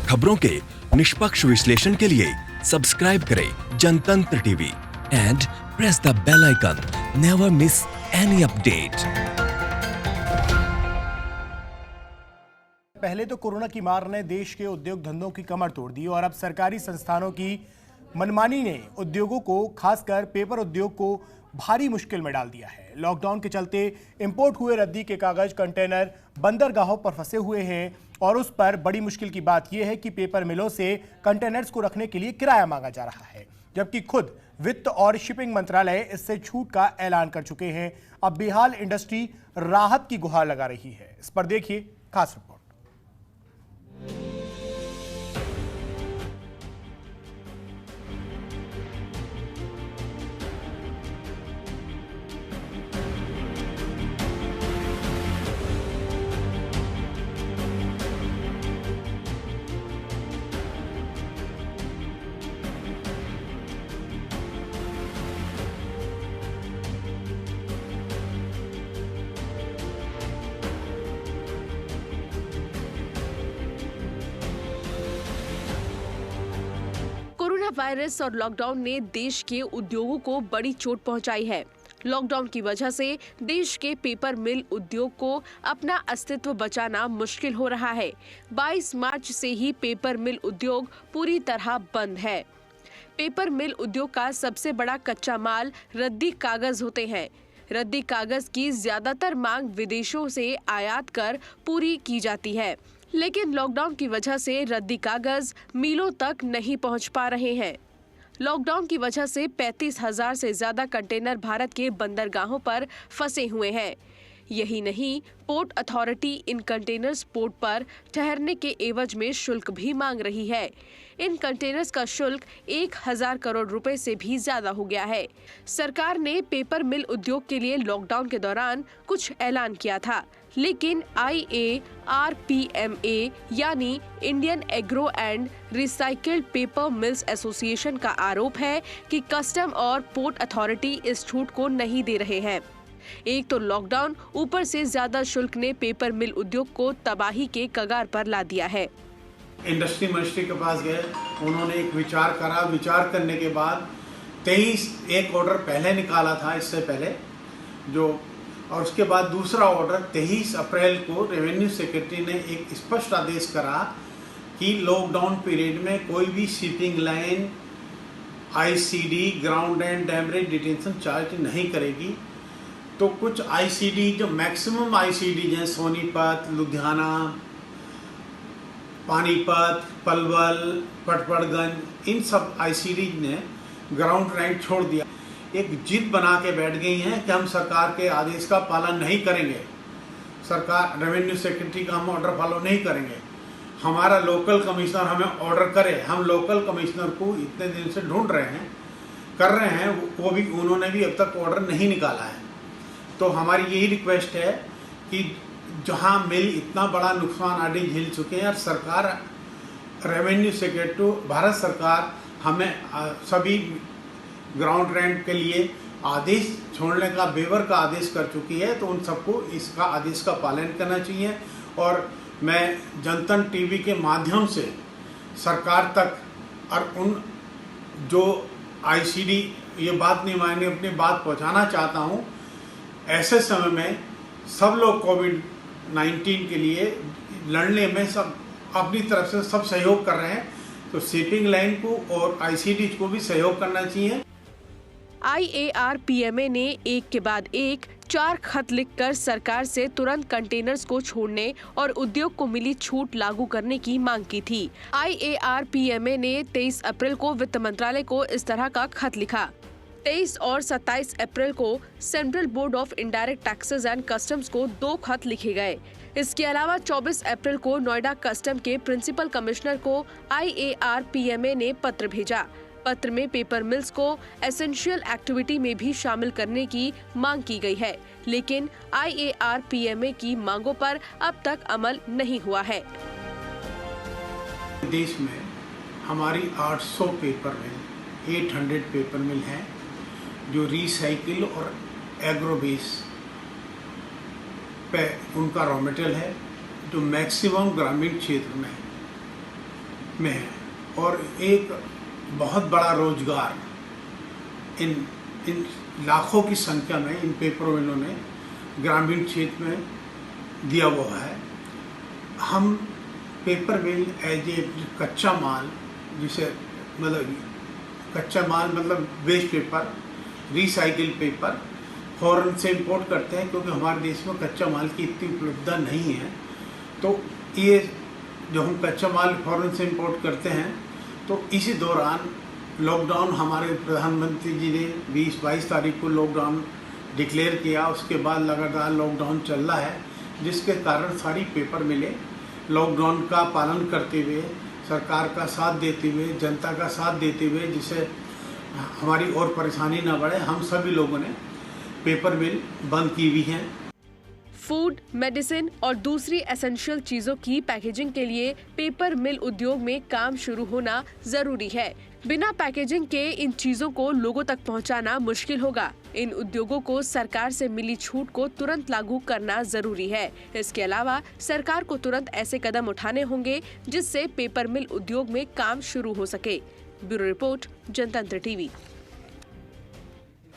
खबरों के निष्पक्ष विश्लेषण के लिए सब्सक्राइब करें Jantantra TV and press the bell icon. Never miss any update. पहले तो कोरोना की मार ने देश के उद्योग धंधों की कमर तोड़ दी और अब सरकारी संस्थानों की मनमानी ने उद्योगों को, खासकर पेपर उद्योग को भारी मुश्किल में डाल दिया है। लॉकडाउन के चलते इंपोर्ट हुए रद्दी के कागज कंटेनर बंदरगाहों पर फंसे हुए हैं और उस पर बड़ी मुश्किल की बात यह है कि पेपर मिलों से कंटेनर्स को रखने के लिए किराया मांगा जा रहा है, जबकि खुद वित्त और शिपिंग मंत्रालय इससे छूट का ऐलान कर चुके हैं। अब बेहाल इंडस्ट्री राहत की गुहार लगा रही है। इस पर देखिए खास रिपोर्ट। कोरोना वायरस और लॉकडाउन ने देश के उद्योगों को बड़ी चोट पहुंचाई है। लॉकडाउन की वजह से देश के पेपर मिल उद्योग को अपना अस्तित्व बचाना मुश्किल हो रहा है। 22 मार्च से ही पेपर मिल उद्योग पूरी तरह बंद है। पेपर मिल उद्योग का सबसे बड़ा कच्चा माल रद्दी कागज होते हैं। रद्दी कागज की ज्यादातर मांग विदेशों से आयात कर पूरी की जाती है, लेकिन लॉकडाउन की वजह से रद्दी कागज मीलों तक नहीं पहुंच पा रहे हैं। लॉकडाउन की वजह से 35,000 से ज्यादा कंटेनर भारत के बंदरगाहों पर फंसे हुए हैं। यही नहीं, port authority in containers port पर ठहरने के एवज में शुल्क भी मांग रही है। इन कंटेनर्स का शुल्क 1,000 करोड़ रुपए से भी ज्यादा हो गया है। सरकार ने पेपर मिल उद्योग के लिए लॉकडाउन के दौरान कुछ ऐलान किया था, लेकिन IARPMA यानी Indian agro and recycled paper mills association का आरोप है कि कस्टम और पोर्ट अथॉरिटी इस छूट को नहीं दे रहे हैं। एक तो लॉकडाउन, ऊपर से ज्यादा शुल्क ने पेपर मिल उद्योग को तबाही के कगार पर ला दिया है। इंडस्ट्री मिनिस्ट्री के पास गए, उन्होंने एक विचार करा। विचार करने के बाद 23 एक ऑर्डर पहले निकाला था इससे पहले और उसके बाद दूसरा ऑर्डर 23 अप्रैल को रेवेन्यू सेक्रेटरी ने एक स्पष्ट आदेश करा कि लॉकडाउन पीरियड में कोई भी shipping line ICD ground and demurrage detention charge नहीं करेगी। तो कुछ ICD जो मैक्सिमम ICD हैं, सोनीपत, लुधियाना, पानीपत, पलवल, पटपड़गंज, इन सब ICD ने ग्राउंड रेंट छोड़ दिया। एक जिद बना के बैठ गई हैं कि हम सरकार के आदेश का पालन नहीं करेंगे, सरकार रेवेन्यू सेक्रेटरी का हम ऑर्डर फॉलो नहीं करेंगे। हमारा लोकल कमिश्नर हमें ऑर्डर करे। हम लोकल कमिश्नर को इतने दिन से ढूंढ रहे हैं, कर रहे हैं, वो भी उन्होंने भी अब तक ऑर्डर नहीं निकाला है। तो हमारी यही रिक्वेस्ट है कि जहां मिल इतना बड़ा नुकसान आदि झेल चुके हैं और सरकार, रेवेन्यू सेक्रेटरी, भारत सरकार हमें सभी ग्राउंड रेंट के लिए आदेश छोड़ने का, वेवर का आदेश कर चुकी है, तो उन सबको इसका आदेश का पालन करना चाहिए। और मैं जनतंत्र टीवी के माध्यम से सरकार तक और उन जो ICD ये बात नहीं माने अपनी बात पहुंचाना चाहता हूं। ऐसे समय में सब लोग कोविड-19 के लिए लड़ने में सब अपनी तरफ से सब सहयोग कर रहे हैं, तो शिपिंग लाइन को और ICD को भी सहयोग करना चाहिए। IARPMA ने एक के बाद एक 4 खत लिखकर सरकार से तुरंत कंटेनर्स को छोड़ने और उद्योग को मिली छूट लागू करने की मांग की थी। IARPMA ने 23 अप्रैल को वित्त मंत्रालय को इस तरह का खत लिखा। 23 और 27 अप्रैल को central board of indirect taxes and customs को 2 खत लिखे गए। इसके अलावा 24 अप्रैल को नोएडा कस्टम के प्रिंसिपल कमिश्नर को IARPMA ने पत्र भेजा। पत्र में पेपर मिल्स को एसेंशियल एक्टिविटी में भी शामिल करने की मांग की गई है, लेकिन IARPMA की मांगों पर अब तक अमल नहीं हुआ है। देश में हमारी 800 पेपर मिल, 800 पेपर मिल हैं जो रिसाइकिल और एग्रो बेस पे उनका रॉ मटेरियल है, जो मैक्सिमम ग्रामीण क्षेत्र में है। में है और एक बहुत बड़ा रोजगार इन लाखों की संख्या में इन पेपर मिलों ने ग्रामीण क्षेत्र में दिया हुआ है। हम पेपर मिल एज ए कच्चा माल, जिसे मतलब कच्चा माल मतलब waste paper, recycle paper foreign से इंपोर्ट करते हैं, क्योंकि हमारे देश में कच्चा माल की इतनी उपलब्धता नहीं है। तो ये जो हम कच्चा माल फॉरेन से इंपोर्ट करते हैं, तो इसी दौरान लॉकडाउन हमारे प्रधानमंत्री जी ने 20-22 तारीख को लॉकडाउन डिक्लेयर किया। उसके बाद लगातार लॉकडाउन चल रहा है, जिसके कारण सारी पेपर मिलें लॉकडाउन का पालन करते हुए, सरकार का साथ देते हुए, जनता का साथ देते हुए, जिससे हमारी और परेशानी ना बढ़े, हम सभी लोगों ने पेपर मिल बंद की हुई हैं। फूड, मेडिसिन और दूसरी एसेंशियल चीजों की पैकेजिंग के लिए पेपर मिल उद्योग में काम शुरू होना जरूरी है। बिना पैकेजिंग के इन चीजों को लोगों तक पहुंचाना मुश्किल होगा। इन उद्योगों को सरकार से मिली छूट को तुरंत लागू करना जरूरी है। इसके अलावा सरकार को तुरंत ऐसे कदम उठाने होंगे जिससे पेपर मिल उद्योग में काम शुरू हो सके। ब्यूरो रिपोर्ट, जनतंत्र टीवी।